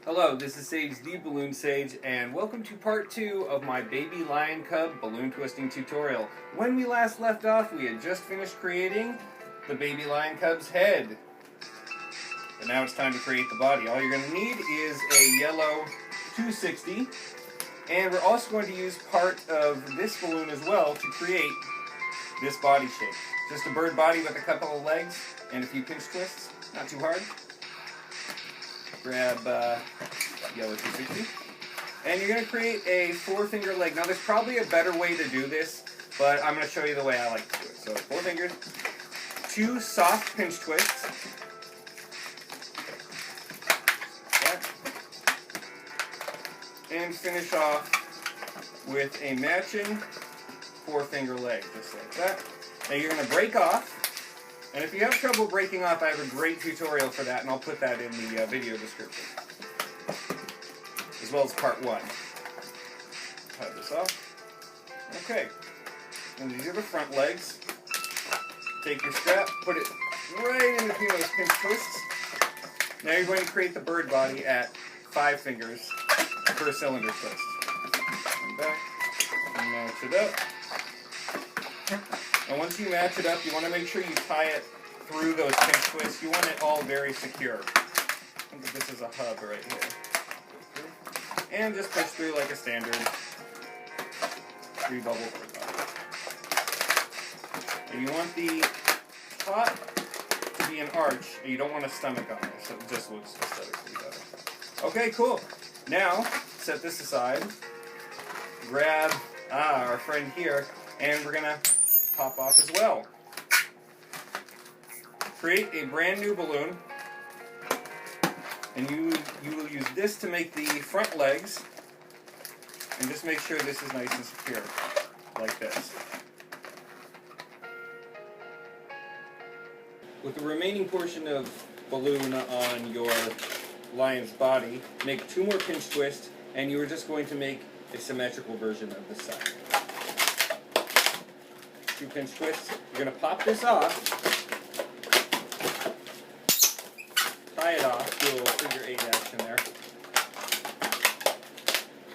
Hello, this is Sage the Balloon Sage, and welcome to part 2 of my baby lion cub balloon twisting tutorial. When we last left off, we had just finished creating the baby lion cub's head. But now it's time to create the body. All you're going to need is a yellow 260, and we're also going to use part of this balloon as well to create this body shape. Just a bird body with a couple of legs and a few pinch twists, not too hard. Grab yellow 260, and you're going to create a 4-finger leg. Now there's probably a better way to do this, but I'm going to show you the way I like to do it. So 4 fingers, 2 soft pinch twists, and finish off with a matching 4-finger leg, just like that. Now you're going to break off. And if you have trouble breaking off, I have a great tutorial for that, and I'll put that in the video description, as well as part 1. Cut this off. Okay, and these are the front legs. Take your strap, put it right in between those pinch twists. Now you're going to create the bird body at 5 fingers per cylinder twist. And back, and match it up. And once you match it up, you want to make sure you tie it through those pinch twists. You want it all very secure. Think of this as a hub right here. And just push through like a standard 3-bubble bird body. And you want the top to be an arch, and you don't want a stomach on it, so it just looks aesthetically better. Okay, cool. Now, set this aside. Grab our friend here, and we're going to pop off as well. Create a brand new balloon, and you will use this to make the front legs, and just make sure this is nice and secure, like this. With the remaining portion of balloon on your lion's body, make 2 more pinch twists, and you are just going to make a symmetrical version of this side. 2 pinch twists. You're going to pop this off, tie it off, do a little figure 8 action there.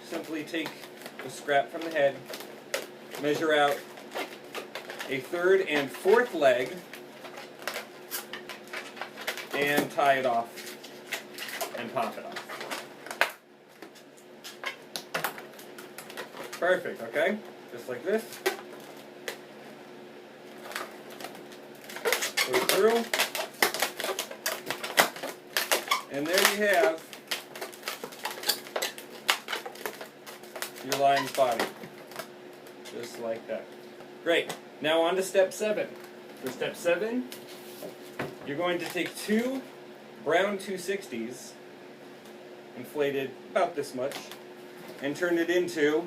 Simply take the scrap from the head, measure out a 3rd and 4th leg, and tie it off and pop it off. Perfect, okay? Just like this. Go through, and there you have your lion's body, just like that. Great. Now on to step 7. For step 7, you're going to take 2 brown 260s, inflated about this much, and turn it into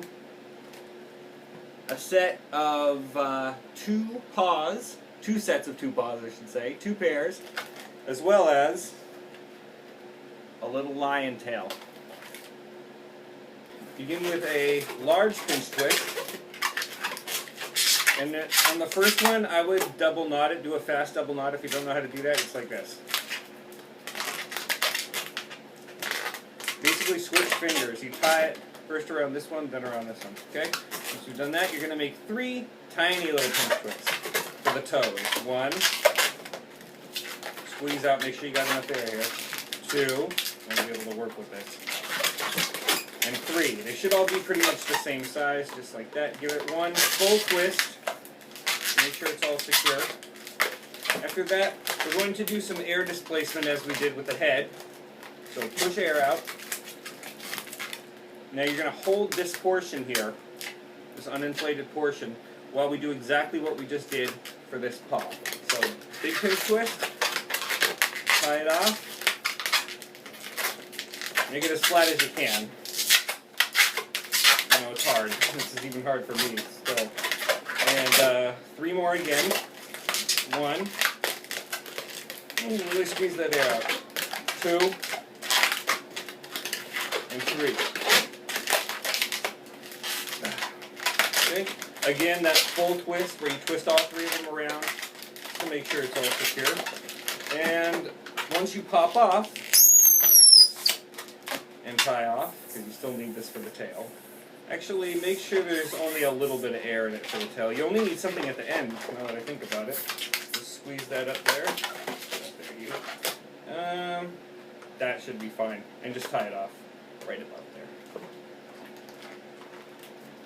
a set of 2 paws. 2 sets of 2 paws, I should say, 2 pairs, as well as a little lion tail. Begin with a large pinch twist, and on the first one, I would double knot it, do a fast double knot. If you don't know how to do that, it's like this. Basically switch fingers. You tie it first around this one, then around this one, okay? Once you've done that, you're going to make 3 tiny little pinch twists. The toes. 1, squeeze out, make sure you got enough air here. 2, and you'll be able to work with this. And 3. They should all be pretty much the same size, just like that. Give it 1 full twist. Make sure it's all secure. After that, we're going to do some air displacement as we did with the head. So push air out. Now you're going to hold this portion here, this uninflated portion, while we do exactly what we just did for this paw. So, big pinch twist, tie it off, make it as flat as you can. I know it's hard. This is even hard for me still. And 3 more again. 1. And really squeeze that air out. 2. And 3. Okay. Again, that full twist where you twist all 3 of them around to make sure it's all secure. And once you pop off, and tie off, because you still need this for the tail. Actually, make sure there's only a little bit of air in it for the tail. You only need something at the end, now that I think about it. Just squeeze that up there. There you go. That should be fine. And just tie it off right about there.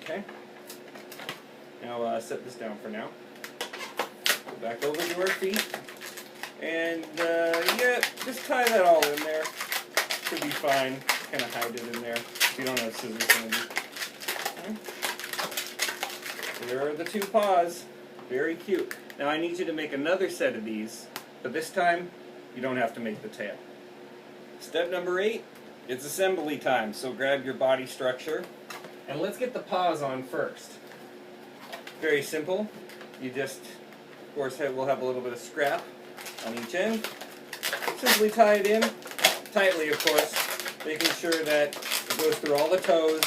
Okay. Now set this down for now. Go back over to our feet. And yeah, just tie that all in there. Should be fine. Kind of hide it in there if you don't have scissors handy. Here are the two paws. Very cute. Now I need you to make another set of these, but this time you don't have to make the tail. Step number 8, it's assembly time. So grab your body structure and let's get the paws on first. Very simple. You just, of course, we'll have a little bit of scrap on each end. Simply tie it in, tightly of course, making sure that it goes through all the toes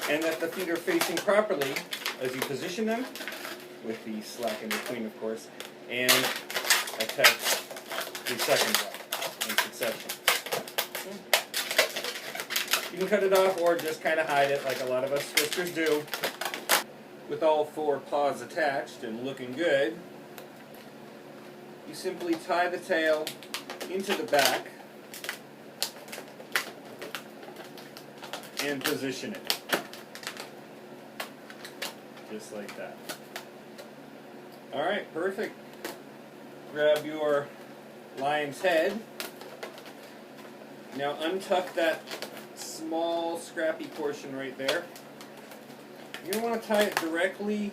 and that the feet are facing properly as you position them, with the slack in between of course, and attach the second one in succession. You can cut it off or just kind of hide it like a lot of us twisters do. With all 4 paws attached and looking good, you simply tie the tail into the back and position it. Just like that. Alright, perfect. Grab your lion's head. Now untuck that small scrappy portion right there. You're going to want to tie it directly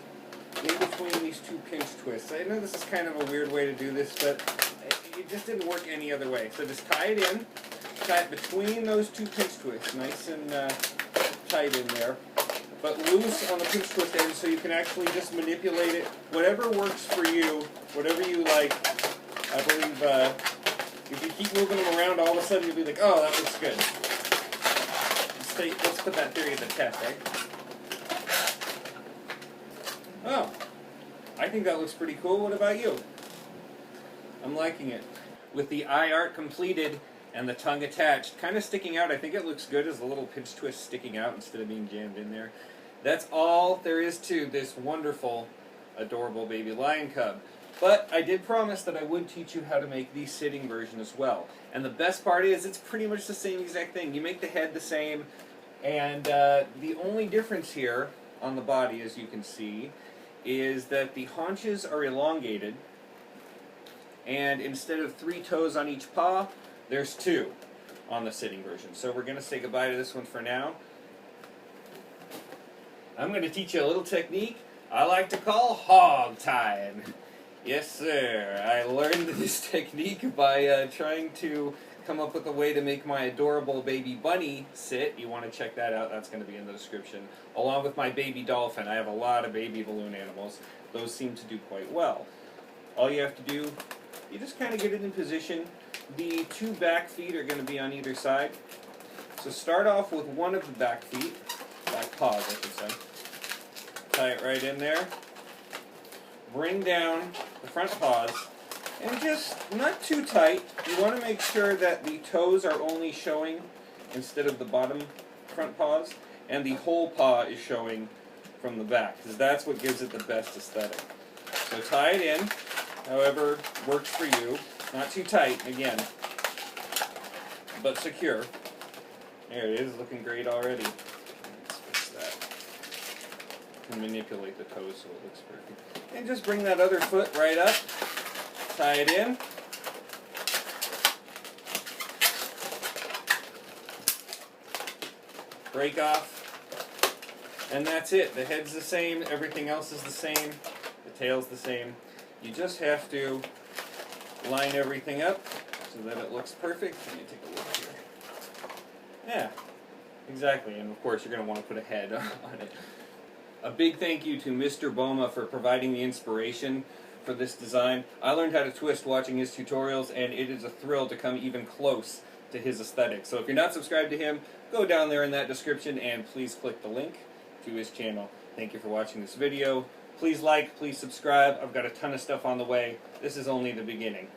in between these 2 pinch twists. I know this is kind of a weird way to do this, but it just didn't work any other way. So just tie it in, tie it between those 2 pinch twists, nice and tight in there, but loose on the pinch twist end so you can actually just manipulate it. Whatever works for you, whatever you like. I believe if you keep moving them around, all of a sudden you'll be like, oh, that looks good. Let's put that theory to the test, right? Oh, I think that looks pretty cool. What about you? I'm liking it. With the eye art completed and the tongue attached, kind of sticking out, I think it looks good as a little pinch twist sticking out instead of being jammed in there. That's all there is to this wonderful, adorable baby lion cub. But I did promise that I would teach you how to make the sitting version as well. And the best part is it's pretty much the same exact thing. You make the head the same, and the only difference here on the body, as you can see, is that the haunches are elongated, and instead of 3 toes on each paw, there's 2 on the sitting version. So we're going to say goodbye to this one for now. I'm going to teach you a little technique I like to call hog tying. Yes, sir. I learned this technique by trying to come up with a way to make my adorable baby bunny sit. You want to check that out. That's going to be in the description. Along with my baby dolphin. I have a lot of baby balloon animals. Those seem to do quite well. All you have to do, you just kind of get it in position. The 2 back feet are going to be on either side. So start off with one of the back feet, back paws I should say. Tie it right in there. Bring down the front paws, and just not too tight. You want to make sure that the toes are only showing instead of the bottom front paws, and the whole paw is showing from the back, because that's what gives it the best aesthetic. So tie it in, however works for you. Not too tight, again, but secure. There it is, looking great already. Let's fix that. And manipulate the toes so it looks perfect. And just bring that other foot right up, tie it in. Break off, and that's it. The head's the same, everything else is the same, the tail's the same. You just have to line everything up so that it looks perfect. Let me take a look here. Yeah, exactly, and of course you're going to want to put a head on it. A big thank you to Mr. Boma for providing the inspiration for this design. I learned how to twist watching his tutorials, and it is a thrill to come even close to his aesthetic. So if you're not subscribed to him, go down there in that description and please click the link to his channel. Thank you for watching this video. Please like, please subscribe. I've got a ton of stuff on the way. This is only the beginning.